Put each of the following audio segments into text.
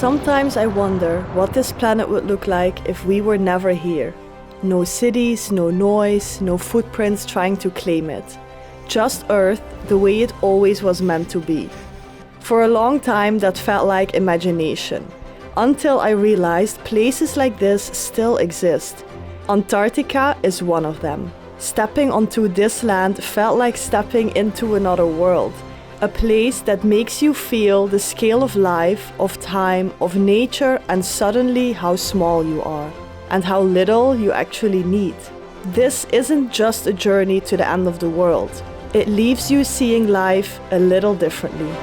Sometimes I wonder what this planet would look like if we were never here. No cities, no noise, no footprints trying to claim it. Just Earth the way it always was meant to be. For a long time that felt like imagination, until I realized places like this still exist. Antarctica is one of them. Stepping onto this land felt like stepping into another world. A place that makes you feel the scale of life, of time, of nature, and suddenly how small you are, and how little you actually need. This isn't just a journey to the end of the world. It leaves you seeing life a little differently.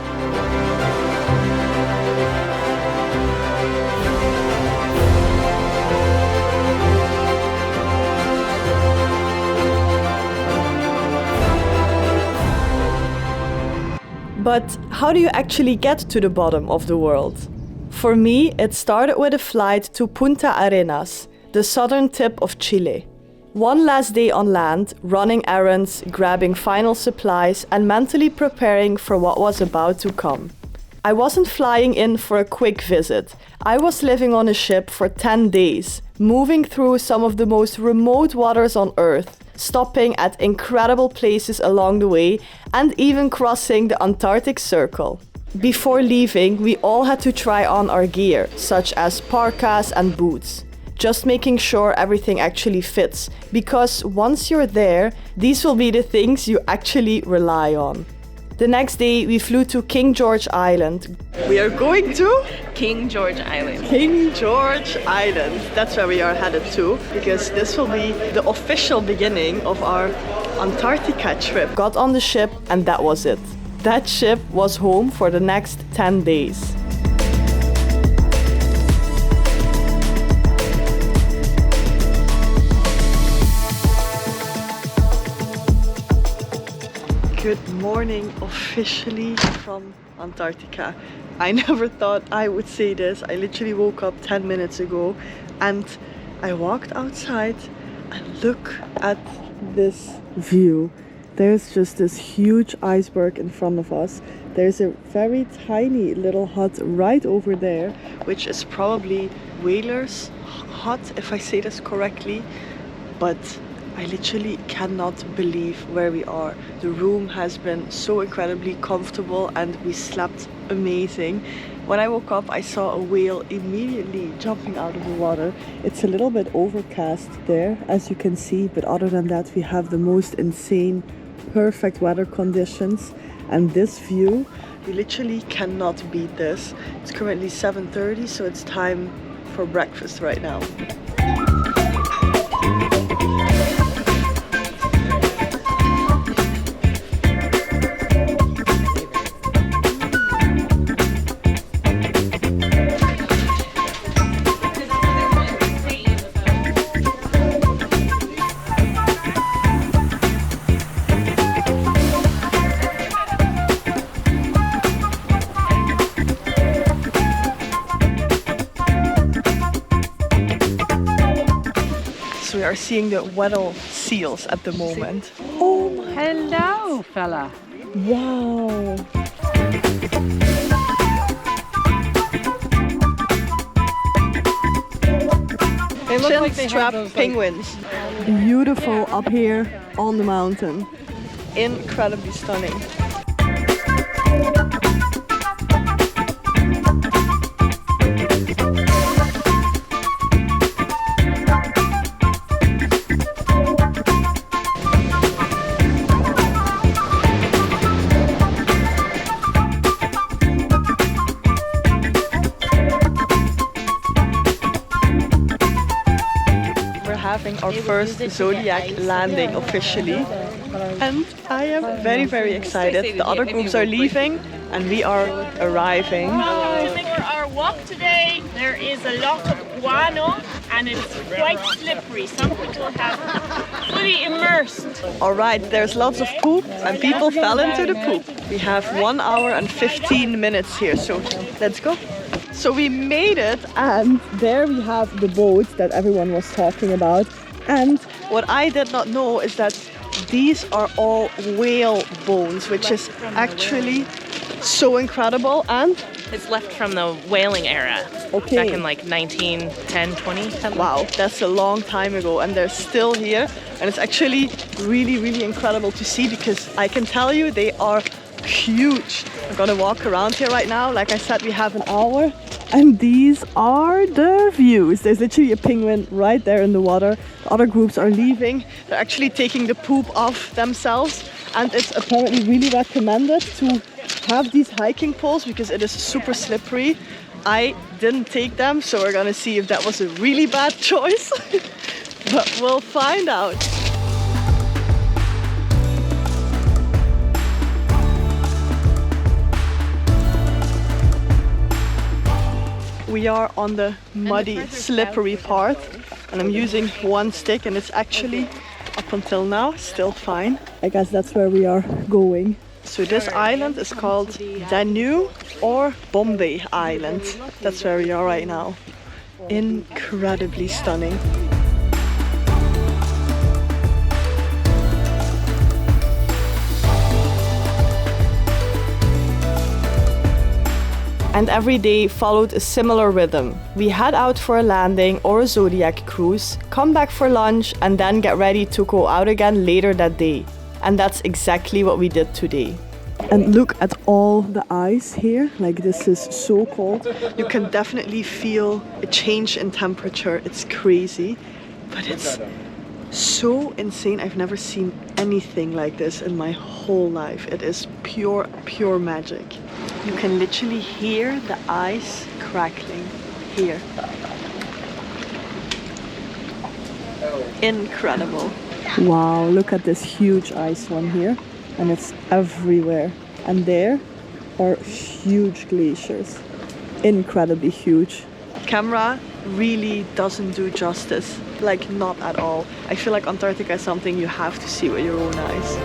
But how do you actually get to the bottom of the world? For me, it started with a flight to Punta Arenas, the southern tip of Chile. One last day on land, running errands, grabbing final supplies, and mentally preparing for what was about to come. I wasn't flying in for a quick visit. I was living on a ship for 10 days, moving through some of the most remote waters on Earth, stopping at incredible places along the way, and even crossing the Antarctic Circle. Before leaving, we all had to try on our gear, such as parkas and boots. Just making sure everything actually fits, because once you're there, these will be the things you actually rely on. The next day, we flew to King George Island. We are going to King George Island. King George Island. That's where we are headed to, because this will be the official beginning of our Antarctica trip. Got on the ship and that was it. That ship was home for the next 10 days. Good morning, officially from Antarctica. I never thought I would say this. I literally woke up 10 minutes ago and I walked outside and look at this view. There's just this huge iceberg in front of us. There's a very tiny little hut right over there, which is probably whalers' hut, if I say this correctly. But I literally cannot believe where we are. The room has been so incredibly comfortable and we slept amazing. When I woke up, I saw a whale immediately jumping out of the water. It's a little bit overcast there, as you can see, but other than that, we have the most insane, perfect weather conditions. And this view, we literally cannot beat this. It's currently 7:30, so it's time for breakfast right now. We are seeing the Weddell seals at the moment. Oh my Hello, fella. Wow. They look like they Chin-strap have those, penguins. Beautiful up here on the mountain. Incredibly stunning. Having our first zodiac landing officially, and I am very, very excited. The other groups are leaving and we are arriving. For our walk today, there is a lot of guano and it's quite slippery. Some people have fully immersed. Alright, there's lots of poop and people fell into the poop. We have 1 hour and 15 minutes here, so let's go. So we made it, and there we have the boat that everyone was talking about. And what I did not know is that these are all whale bones, which is actually so incredible. And It's left from the whaling era. Okay. Back in like 1910, 20, something. Wow, that's a long time ago, and they're still here. And it's actually really, really incredible to see, because I can tell you they are huge. I'm gonna walk around here right now. Like I said, we have an hour, and these are the views. There's literally a penguin right there in the water. The other groups are leaving. They're actually taking the poop off themselves, and it's apparently really recommended to have these hiking poles because it is super slippery. I didn't take them, so we're gonna see if that was a really bad choice. But we'll find out. We are on the muddy, slippery part, and I'm using one stick, and it's actually, up until now, still fine. I guess that's where we are going. So this island is called Damoy or Bombay Island. That's where we are right now. Incredibly stunning. And every day followed a similar rhythm. We head out for a landing or a zodiac cruise, come back for lunch, and then get ready to go out again later that day. And that's exactly what we did today. And look at all the ice here. Like, this is so cold. You can definitely feel a change in temperature. It's crazy, but it's so insane. I've never seen anything like this in my whole life. It is pure, pure magic. You can literally hear the ice crackling here. Incredible. Wow, look at this huge ice one here, and it's everywhere. And there are huge glaciers, incredibly huge. Camera really doesn't do justice, like not at all. I feel like Antarctica is something you have to see with your own eyes.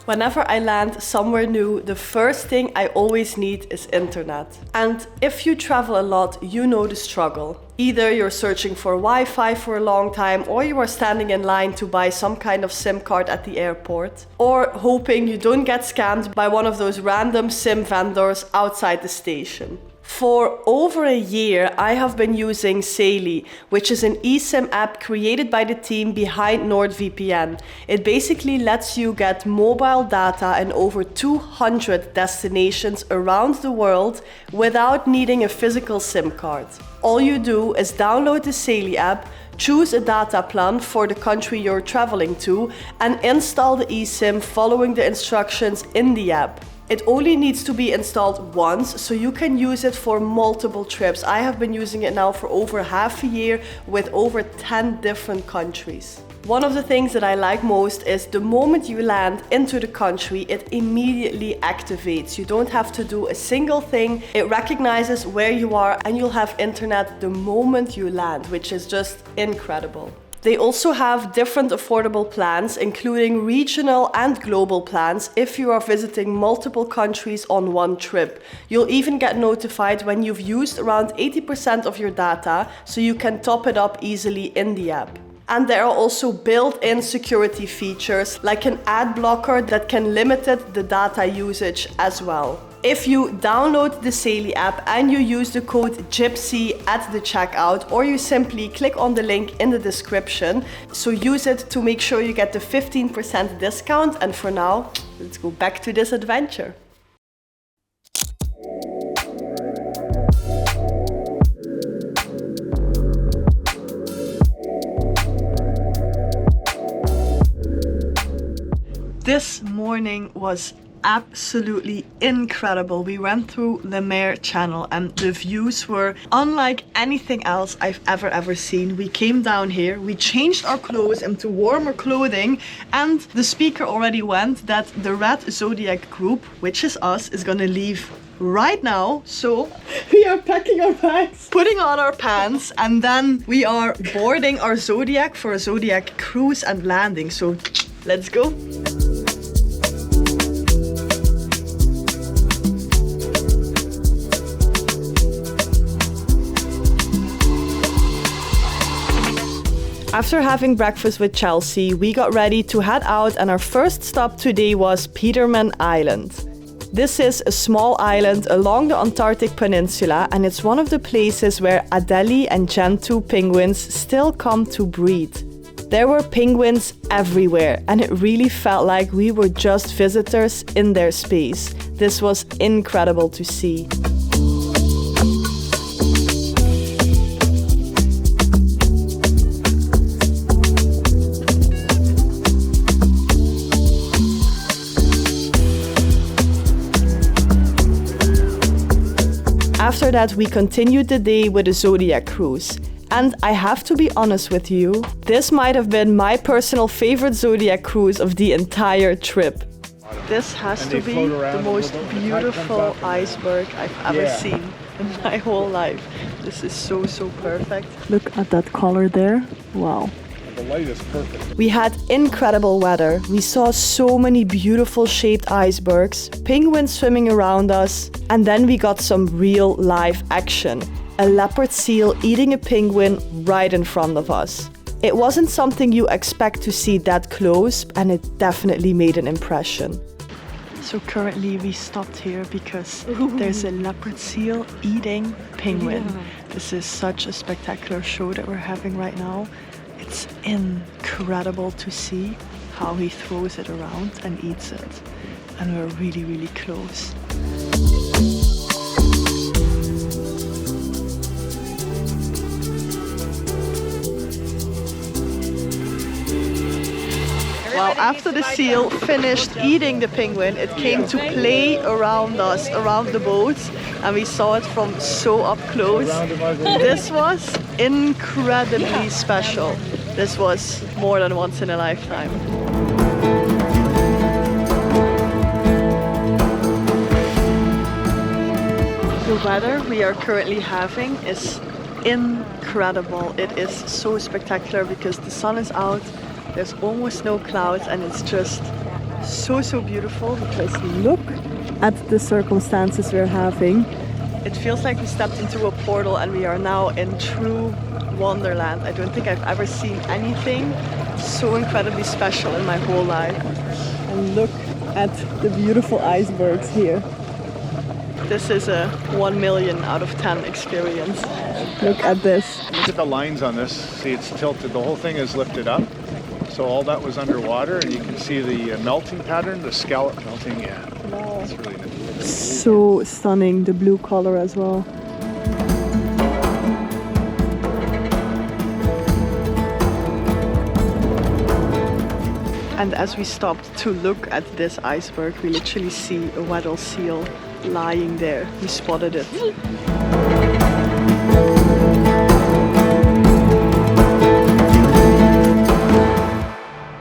Whenever I land somewhere new, the first thing I always need is internet. And if you travel a lot, you know the struggle. Either you're searching for Wi-Fi for a long time, or you are standing in line to buy some kind of SIM card at the airport, or hoping you don't get scammed by one of those random SIM vendors outside the station. For over a year, I have been using Saily, which is an eSIM app created by the team behind NordVPN. It basically lets you get mobile data in over 200 destinations around the world without needing a physical SIM card. All you do is download the Saily app, choose a data plan for the country you're traveling to, and install the eSIM following the instructions in the app. It only needs to be installed once, so you can use it for multiple trips. I have been using it now for over half a year with over 10 different countries. One of the things that I like most is the moment you land into the country, it immediately activates. You don't have to do a single thing. It recognizes where you are and you'll have internet the moment you land, which is just incredible. They also have different affordable plans, including regional and global plans if you are visiting multiple countries on one trip. You'll even get notified when you've used around 80% of your data, so you can top it up easily in the app. And there are also built-in security features like an ad blocker that can limit the data usage as well. If you download the Saily app and you use the code Gypsy at the checkout, or you simply click on the link in the description, so use it to make sure you get the 15% discount. And for now, let's go back to this adventure. This morning was absolutely incredible. We went through the Mare Channel and the views were unlike anything else I've ever seen. We came down here, we changed our clothes into warmer clothing, and the speaker already went that the red zodiac group, which is us, is gonna leave right now. So we are packing our bags, putting on our pants, and then we are boarding our zodiac for a zodiac cruise and landing. So let's go. After having breakfast with Chelsea, we got ready to head out, and our first stop today was Peterman Island. This is a small island along the Antarctic Peninsula, and it's one of the places where Adelie and Gentoo penguins still come to breed. There were penguins everywhere, and it really felt like we were just visitors in their space. This was incredible to see. After that, we continued the day with a zodiac cruise. And I have to be honest with you, this might have been my personal favorite zodiac cruise of the entire trip. This has to be the most beautiful iceberg I've ever seen in my whole life. This is so perfect. Look at that color there. Wow. The light is perfect. We had incredible weather. We saw so many beautiful shaped icebergs, penguins swimming around us, and then we got some real live action. A leopard seal eating a penguin right in front of us. It wasn't something you expect to see that close, and it definitely made an impression. So currently we stopped here because there's a leopard seal eating penguin. Yeah. This is such a spectacular show that we're having right now. It's incredible to see how he throws it around and eats it. And we're really close. Well, after the seal finished eating the penguin, it came to play around us, around the boat, and we saw it from so up close. This was incredibly special. This was more than once in a lifetime. The weather we are currently having is incredible. It is so spectacular because the sun is out. There's almost no clouds, and it's just so beautiful because look at the circumstances we're having. It feels like we stepped into a portal and we are now in true wonderland. I don't think I've ever seen anything so incredibly special in my whole life. And look at the beautiful icebergs here. This is a 1 million out of 10 experience. Look at this. Look at the lines on this. See, it's tilted. The whole thing is lifted up. So all that was underwater, and you can see the melting pattern, the scallop melting. Yeah, wow. That's really nice. So stunning, the blue color as well. And as we stopped to look at this iceberg, we literally see a Weddell seal lying there. We spotted it.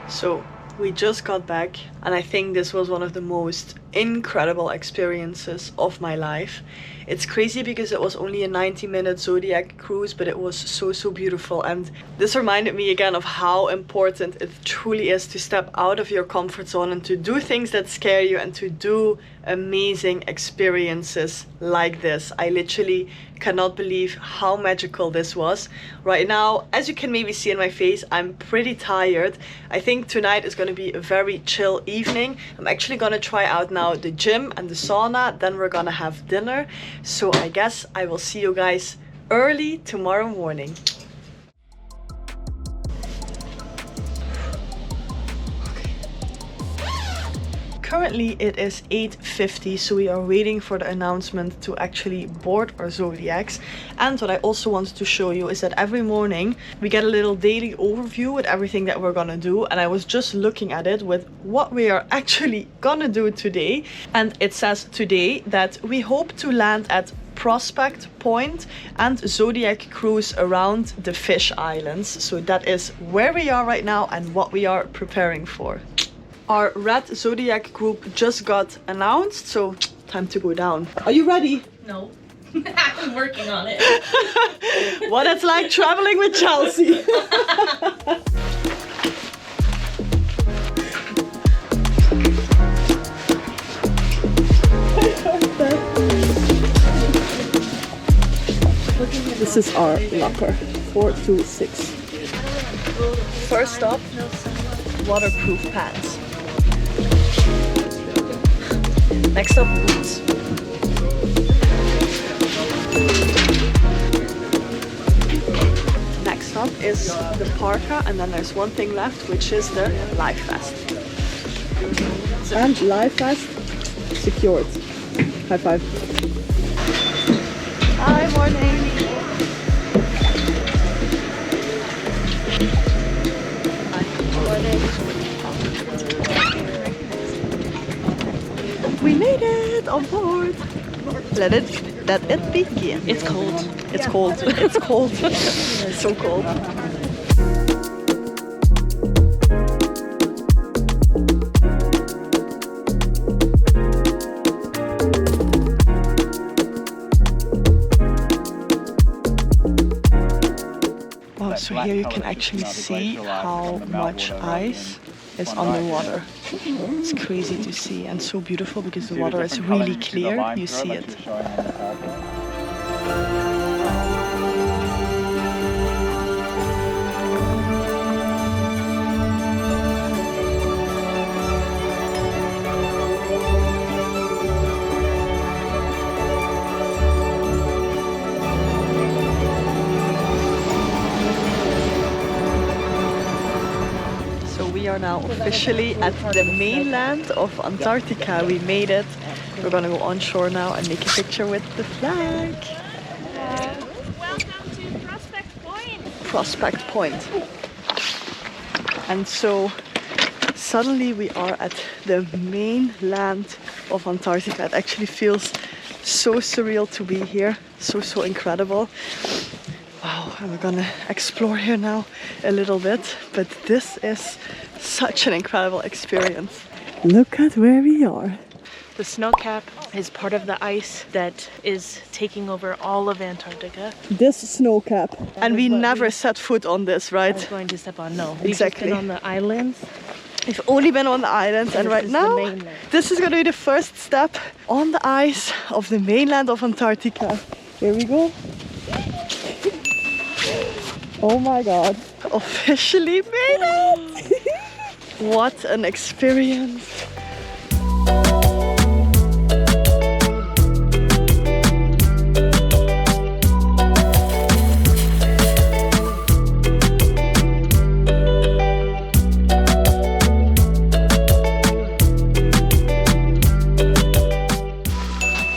So we just got back, and I think this was one of the most incredible experiences of my life. It's crazy because it was only a 90-minute zodiac cruise, but it was so beautiful, and this reminded me again of how important it truly is to step out of your comfort zone and to do things that scare you and to do amazing experiences like this. I literally cannot believe how magical this was. Right now, as you can maybe see in my face, I'm pretty tired. I think tonight is going to be a very chill evening. I'm actually going to try out now the gym and the sauna, then we're gonna have dinner. So I guess I will see you guys early tomorrow morning. currently it is 8:50, so we are waiting for the announcement to actually board our zodiacs. And what I also wanted to show you is that every morning we get a little daily overview with everything that we're gonna do, and I was just looking at it with what we are actually gonna do today, and it says today that we hope to land at Prospect Point and Zodiac cruise around the Fish Islands. So that is where we are right now and what we are preparing for. Our red Zodiac group just got announced, so time to go down. Are you ready? No. I'm working on it. What it's like traveling with Chelsea. This is our locker, 426. First up, waterproof pants. Next up, boots. Next up is the parka, and then there's one thing left, which is the life vest. And life vest secured. High five. Hi, morning. We made it on board. Let it begin. It's cold. It's cold. It's cold. It's so cold. Wow, so here you can actually see how much ice is underwater. It's crazy to see and so beautiful because the water is really clear. You see it. We are now officially at the mainland of Antarctica. We made it. We're gonna go onshore now and make a picture with the flag. Welcome to Prospect Point. Prospect Point. And so suddenly we are at the mainland of Antarctica. It actually feels so surreal to be here. So incredible. Wow, and we're gonna explore here now a little bit, but this is such an incredible experience. Look at where we are. The snow cap is part of the ice that is taking over all of Antarctica. This snow cap. And we never set foot on this, right? I'm going to step on. No, we've Exactly. just been on the islands. We've only been on the islands, and This right is the now, mainland. this is gonna be the first step on the ice of the mainland of Antarctica. Here we go. Oh my god. Officially made it! What an experience.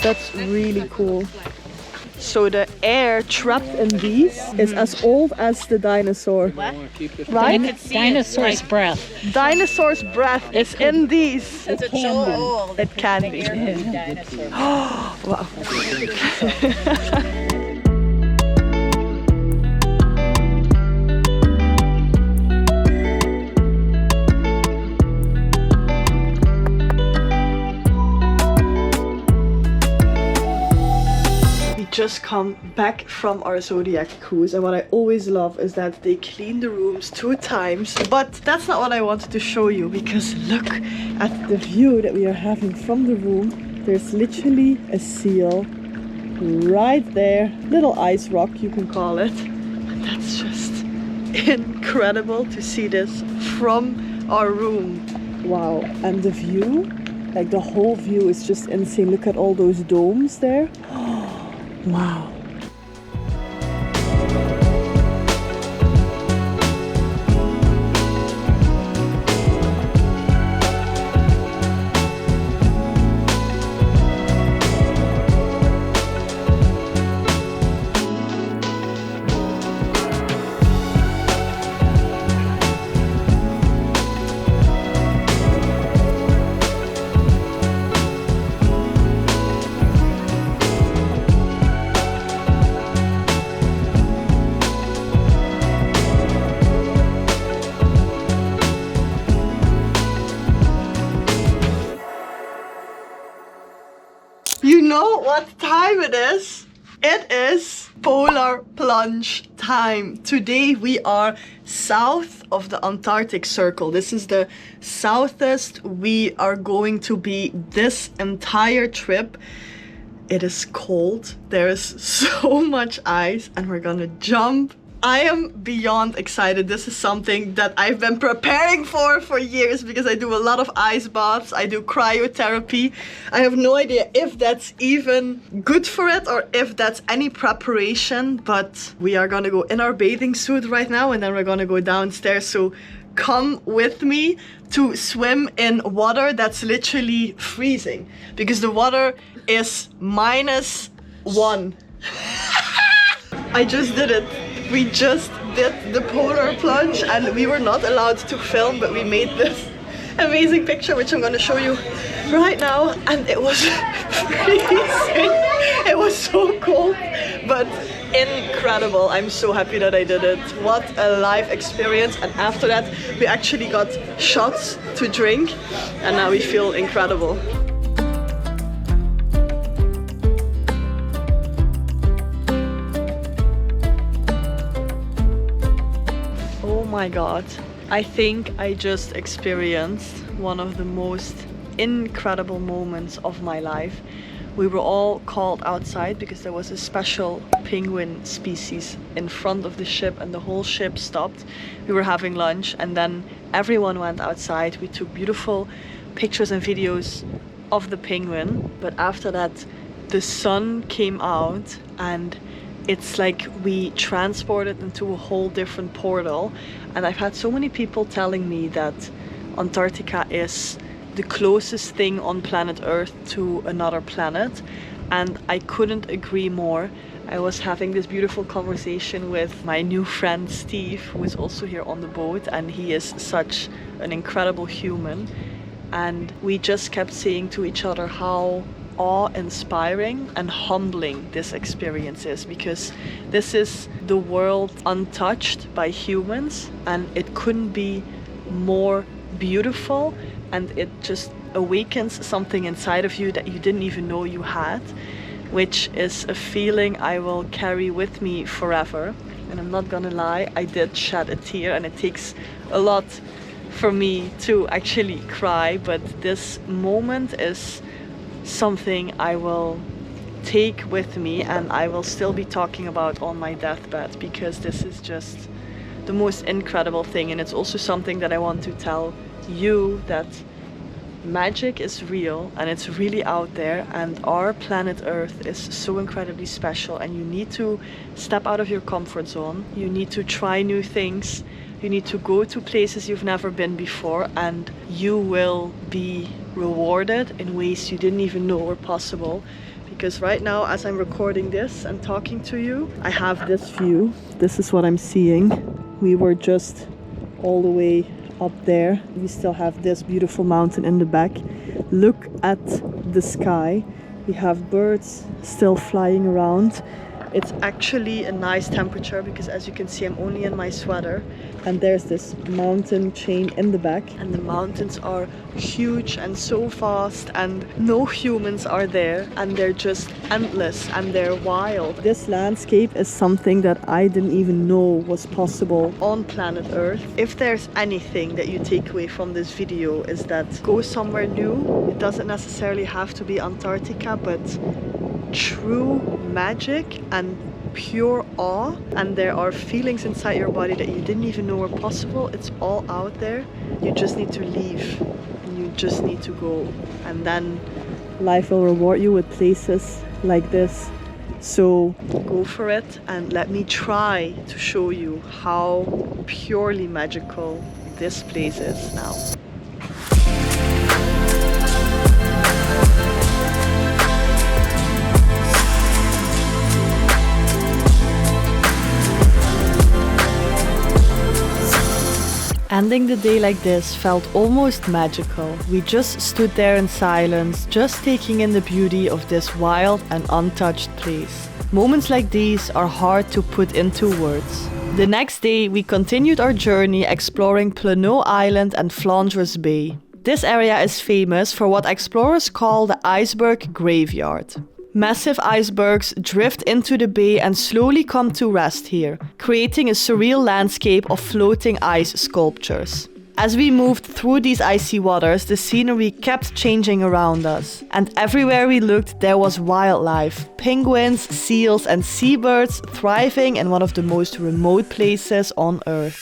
That's really cool. So the air trapped in these is as old as the dinosaur. Right? Dinosaur's breath. Dinosaur's breath is in these. It's so old. It can be. Wow. Just come back from our Zodiac cruise, and what I always love is that they clean the rooms 2 times, but that's not what I wanted to show you, because look at the view that we are having from the room. There's literally a seal right there, little ice rock you can call it, and that's just incredible to see this from our room. Wow, and the view, like the whole view is just insane. Look at all those domes there. Wow. what time it is? It is polar plunge time. Today we are south of the Antarctic Circle. This is the southest we are going to be this entire trip. It is cold. There is so much ice and we're gonna jump. I am beyond excited. This is something that I've been preparing for years because I do a lot of ice baths. I do cryotherapy. I have no idea if that's even good for it or if that's any preparation, but we are gonna go in our bathing suit right now and then we're gonna go downstairs. So come with me to swim in water that's literally freezing because the water is -1. I just did it. We just did the polar plunge and we were not allowed to film, but we made this amazing picture which I'm going to show you right now, and it was freezing. It was so cold but incredible. I'm so happy that I did it. What a live experience. And after that we actually got shots to drink and now we feel incredible. Oh my god, I think I just experienced one of the most incredible moments of my life. We were all called outside because there was a special penguin species in front of the ship and the whole ship stopped. We were having lunch and then everyone went outside. We took beautiful pictures and videos of the penguin, but after that the sun came out and it's like we transported into a whole different portal. And I've had so many people telling me that Antarctica is the closest thing on planet Earth to another planet, and I couldn't agree more. I was having this beautiful conversation with my new friend Steve, who is also here on the boat, and he is such an incredible human. And we just kept saying to each other how awe-inspiring and humbling this experience is, because this is the world untouched by humans and it couldn't be more beautiful, and it just awakens something inside of you that you didn't even know you had, which is a feeling I will carry with me forever. And I'm not gonna lie, I did shed a tear and it takes a lot for me to actually cry, but this moment is something I will take with me and I will still be talking about on my deathbed, because this is just the most incredible thing. And it's also something that I want to tell you, that magic is real and it's really out there, and our planet Earth is so incredibly special, and you need to step out of your comfort zone. You need to try new things. You need to go to places you've never been before, and you will be rewarded in ways you didn't even know were possible. Because right now, as I'm recording this and talking to you, I have this view. This is what I'm seeing. We were just all the way up there. We still have this beautiful mountain in the back. Look at the sky. We have birds still flying around. It's actually a nice temperature because, as you can see, I'm only in my sweater, and there's this mountain chain in the back, and the mountains are huge and so vast, and no humans are there, and they're just endless and they're wild. This landscape is something that I didn't even know was possible on planet Earth. If there's anything that you take away from this video, is that go somewhere new. It doesn't necessarily have to be Antarctica, but true magic and pure awe, and there are feelings inside your body that you didn't even know were possible. It's all out there. You just need to leave and you just need to go, and then life will reward you with places like this. So go for it and let me try to show you how purely magical this place is now. Ending the day like this felt almost magical. We just stood there in silence, just taking in the beauty of this wild and untouched place. Moments like these are hard to put into words. The next day, we continued our journey exploring Damoy Island and Flanders Bay. This area is famous for what explorers call the iceberg graveyard. Massive icebergs drift into the bay and slowly come to rest here, creating a surreal landscape of floating ice sculptures. As we moved through these icy waters, the scenery kept changing around us. And everywhere we looked, there was wildlife. Penguins, seals, and seabirds thriving in one of the most remote places on Earth.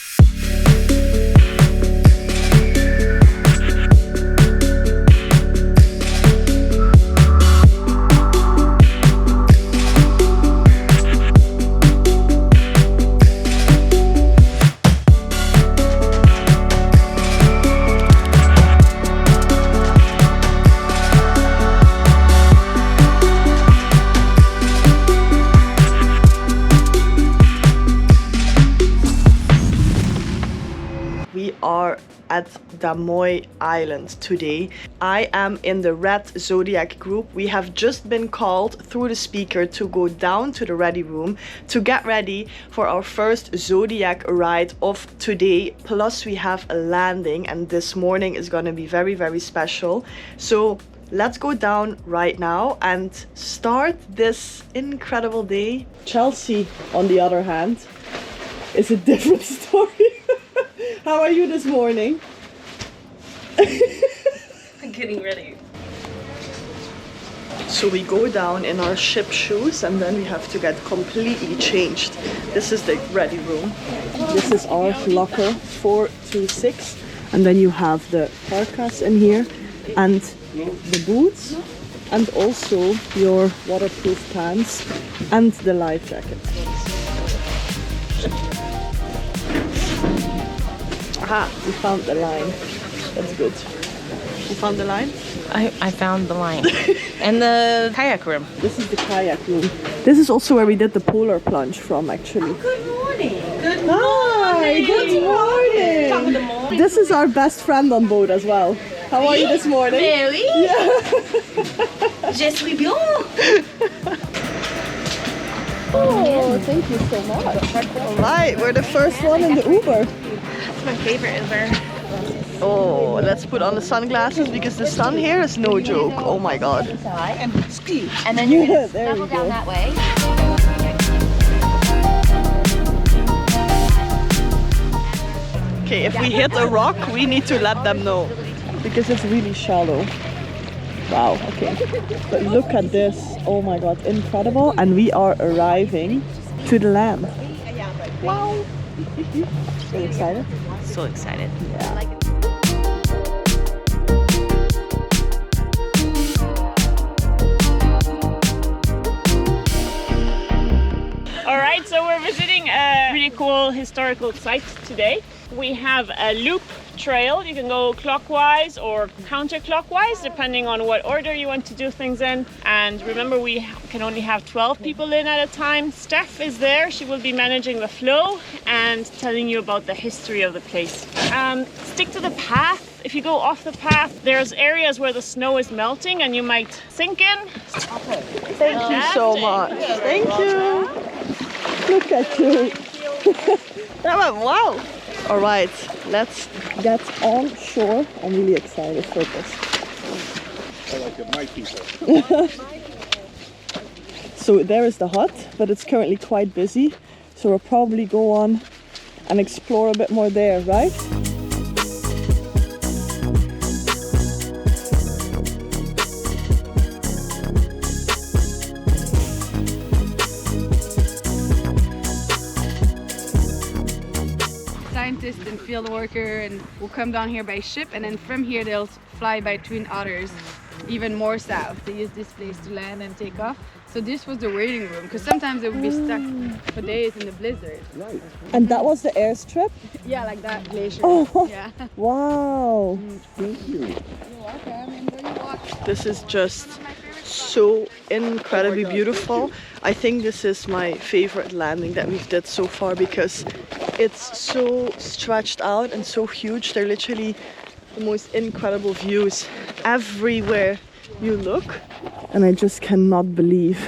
Are at Damoy Island today. I am in the red zodiac group. We have just been called through the speaker to go down to the ready room to get ready for our first zodiac ride of today. Plus we have a landing, and this morning is going to be very, very special. So let's go down right now and start this incredible day. Chelsea, on the other hand, is a different story. How are you this morning? I'm getting ready. So we go down in our ship shoes and then we have to get completely changed. This is the ready room. This is our locker 426. And then you have the parkas in here and the boots and also your waterproof pants and the life jacket. Aha, we found the line. That's good. You found the line? I found the line. And the kayak room. This is the kayak room. This is also where we did the polar plunge from, actually. Oh, good morning. Good Hi, good morning. Top of the morning. This is our best friend on boat as well. How are you this morning? Really? Yeah. Je suis bien. Oh, thank you so much. All right, we're the first one in the Uber. It's my favorite Uber. Oh, let's put on the sunglasses because the sun here is no joke. Oh my god. And then you're Yeah, going to there snuggle we go. down that way. Okay, if we hit a rock, we need to let them know because it's really shallow. Wow, okay. But look at this. Oh my god, incredible. And we are arriving to the land. Wow. So excited? So excited. Yeah. All right, so we're visiting a really cool historical site today. We have a loop trail. You can go clockwise or counterclockwise depending on what order you want to do things in. And remember, we can only have 12 people in at a time. Steph is there. She will be managing the flow and telling you about the history of the place. Stick to the path. If you go off the path, there's areas where the snow is melting and you might sink in. Thank you so much. Thank you. Look at you. That went wow. All right, let's get on shore. I'm really excited for this. I like it, my people. So there is the hut, but it's currently quite busy. So we'll probably go on and explore a bit more there, right? Scientist and field worker and will come down here by ship, and then from here they'll fly by twin otters even more south. They use this place to land and take off. So this was the waiting room, because sometimes they would be stuck for days in the blizzard. Right. And that was the airstrip? Yeah, like that glacier. Oh, Yeah. wow. Thank you. You're welcome. Enjoy your walk. This is just so incredibly beautiful. I think this is my favorite landing that we've did so far because it's so stretched out and so huge. They're literally the most incredible views everywhere you look. And I just cannot believe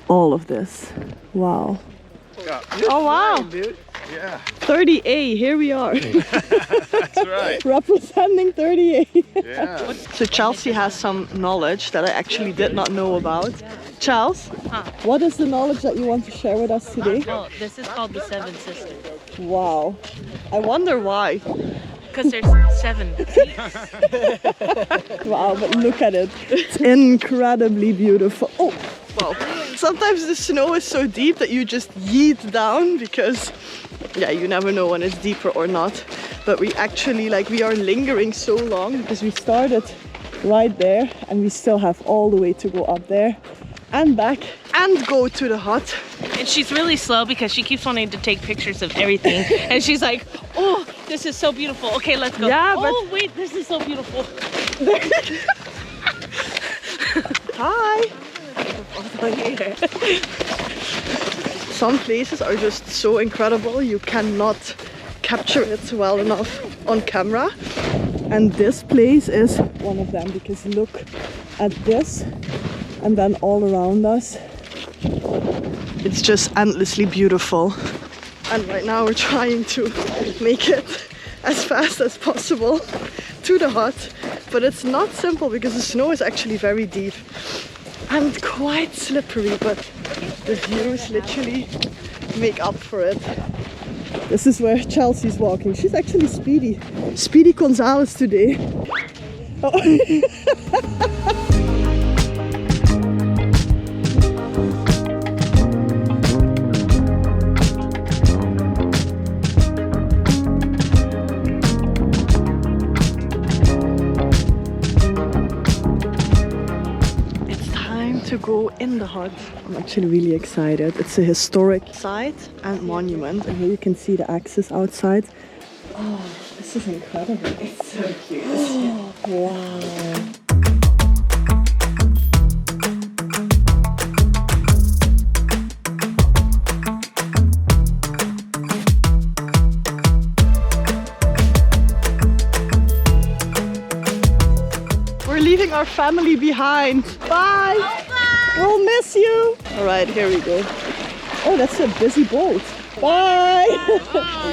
all of this. Wow. Yeah. Oh wow. Dude. Yeah, 30A, here we are. that's right. Representing 30A. Yeah. So Chelsea has some knowledge that I actually did not know about. Charles, what is the knowledge that you want to share with us today? Well, this is called the Seven Sisters. Wow. I wonder why. Because there's 7. Wow, but look at it. It's incredibly beautiful. Oh, wow. Sometimes the snow is so deep that you just yeet down because, yeah, you never know when it's deeper or not. But we actually, we are lingering so long because we started right there and we still have all the way to go up there and back and go to the hut. And she's really slow because she keeps wanting to take pictures of everything. And she's like, oh, this is so beautiful. Okay, let's go. Yeah, but... Oh, wait, this is so beautiful. Hi. Some places are just so incredible, you cannot capture it well enough on camera. And this place is one of them because look at this and then all around us. It's just endlessly beautiful. And right now we're trying to make it as fast as possible to the hut. But it's not simple because the snow is actually very deep and quite slippery, but the views literally make up for it. This is where Chelsea's walking. She's actually Speedy. Speedy Gonzalez today. Oh. To go in the hut. I'm actually really excited. It's a historic site and monument, and here you can see the axis outside. Oh, this is incredible. It's so cute. Oh, wow. We're leaving our family behind. Bye. We'll miss you. All right, here we go. Oh, that's a busy boat. Bye. I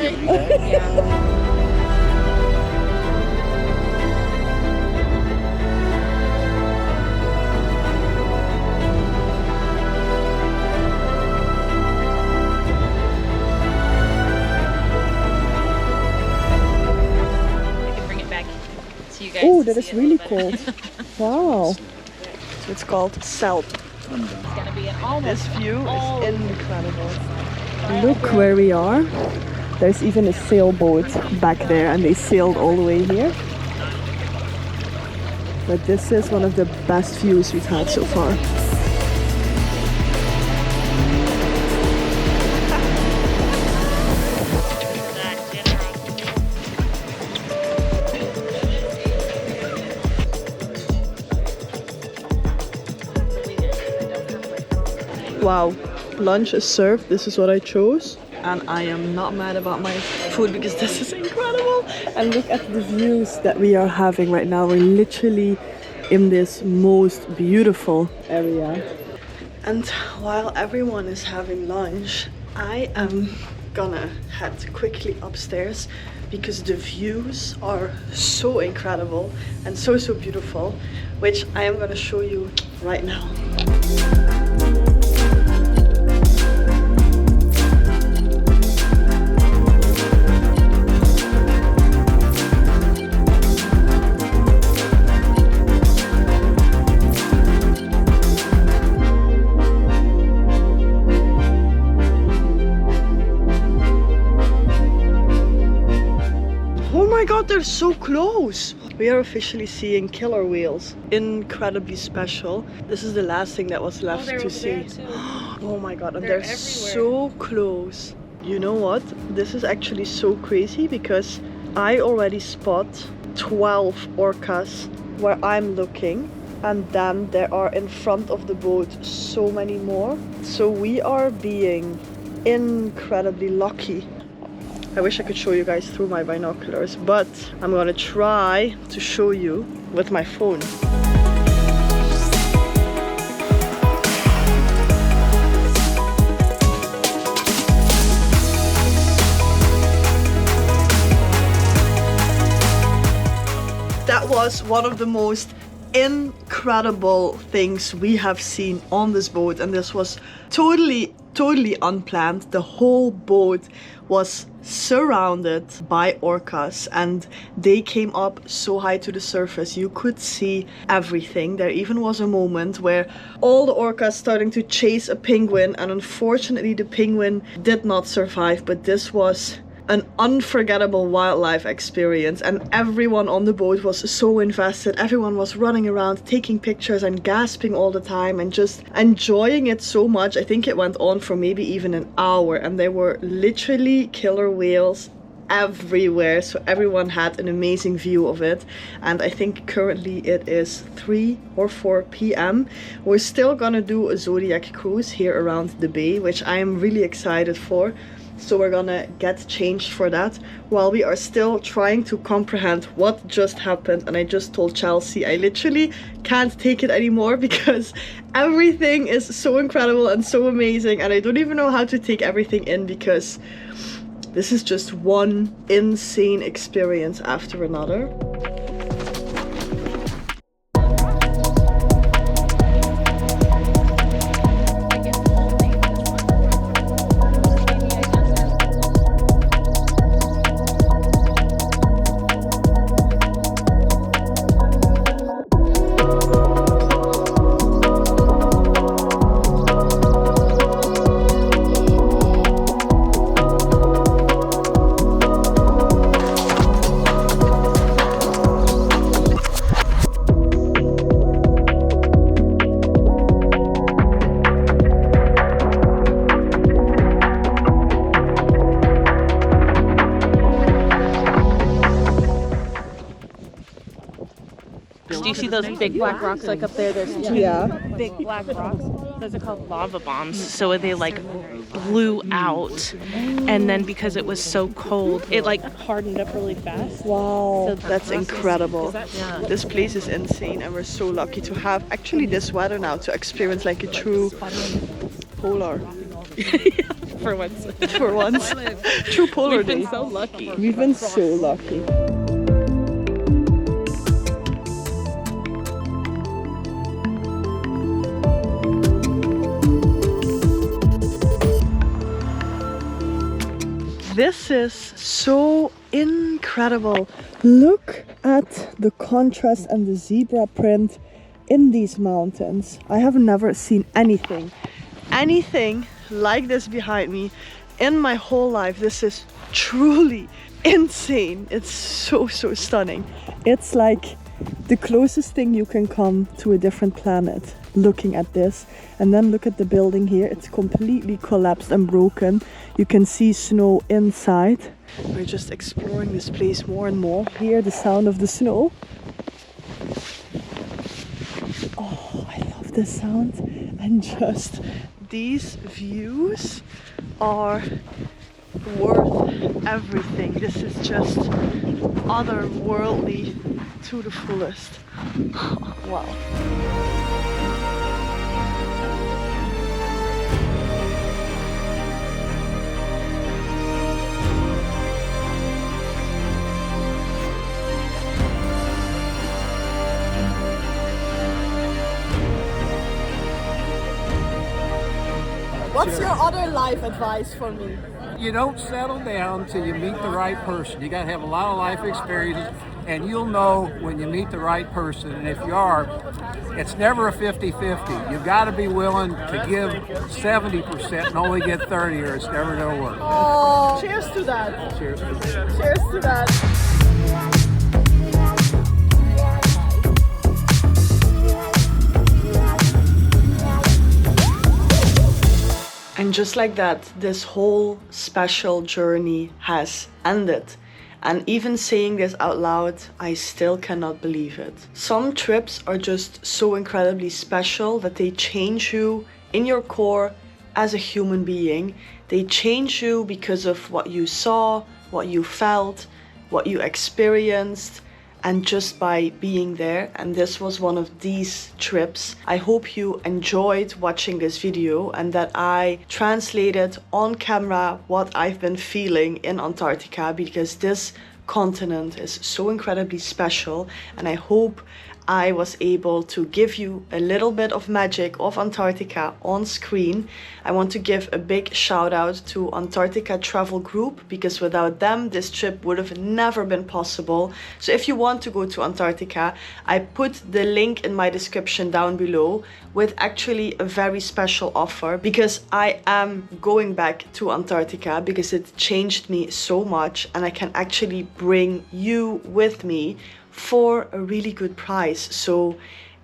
can bring it back to you guys. Oh, that is really cold. Wow. So it's called Selp. It's gonna be an almost. This view is incredible. Look where we are. There's even a sailboat back there and they sailed all the way here. But this is one of the best views we've had so far. Wow, lunch is served. This is what I chose. And I am not mad about my food because this is incredible. And look at the views that we are having right now. We're literally in this most beautiful area. And while everyone is having lunch, I am gonna head quickly upstairs because the views are so incredible and so beautiful, which I am gonna show you right now. They're so close. We are officially seeing killer whales. Incredibly special. This is the last thing that was left to see. Oh my god, and they're so close. You know what? This is actually so crazy because I already spot 12 orcas where I'm looking, and then there are in front of the boat so many more. So we are being incredibly lucky. I wish I could show you guys through my binoculars, but I'm gonna try to show you with my phone. was one of the most incredible things we have seen on this boat, and this was totally unplanned. The whole boat was surrounded by orcas, and they came up so high to the surface you could see everything. There even was a moment where all the orcas starting to chase a penguin, and unfortunately the penguin did not survive, but this was an unforgettable wildlife experience, and everyone on the boat was so invested. Everyone was running around taking pictures and gasping all the time and just enjoying it so much. I think it went on for maybe even an hour, and there were literally killer whales everywhere, so everyone had an amazing view of it. And I think currently it is 3 or 4 p.m. We're still gonna do a zodiac cruise here around the bay, which I am really excited for. So we're gonna get changed for that while we are still trying to comprehend what just happened. And I just told Chelsea I literally can't take it anymore because everything is so incredible and so amazing, and I don't even know how to take everything in because this is just one insane experience after another. Do you see those big black rocks like up there? There's two big black rocks. Those are called lava bombs. So they like blew out, and then because it was so cold, it like hardened up really fast. Wow, So that's incredible. This place is insane, and we're so lucky to have actually this weather now to experience like a true polar. For once. For once. True polar We've been day. so lucky. We've been so lucky. This is so incredible. Look at the contrast and the zebra print in these mountains. I have never seen anything like this behind me in my whole life. This is truly insane. It's so stunning. It's like the closest thing you can come to a different planet looking at this. And then look at the building here. It's completely collapsed and broken. You can see snow inside. We're just exploring this place more and more. Hear the sound of the snow. Oh, I love this sound. And just these views are worth everything. This is just otherworldly to the fullest. Wow. What's your other life advice for me? You don't settle down till you meet the right person. You got to have a lot of life experiences, and you'll know when you meet the right person. And if you are, it's never a 50-50. You've got to be willing to give 70% and only get 30, or it's never going to work. Oh, cheers to that. Cheers. Cheers to that. And just like that, this whole special journey has ended. And even saying this out loud, I still cannot believe it. Some trips are just so incredibly special that they change you in your core as a human being. They change you because of what you saw, what you felt, what you experienced, and just by being there. And this was one of these trips. I hope you enjoyed watching this video and that I translated on camera what I've been feeling in Antarctica, because this continent is so incredibly special, and I hope I was able to give you a little bit of magic of Antarctica on screen. I want to give a big shout out to Antarctica Travel Group, because without them this trip would have never been possible. So if you want to go to Antarctica, I put the link in my description down below with actually a very special offer, because I am going back to Antarctica because it changed me so much, and I can actually bring you with me for a really good price. So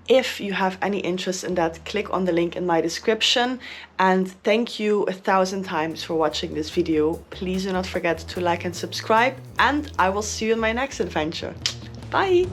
if you have any interest in that, click on the link in my description. And thank you 1,000 times for watching this video. Please do not forget to like and subscribe, and I will see you in my next adventure. Bye!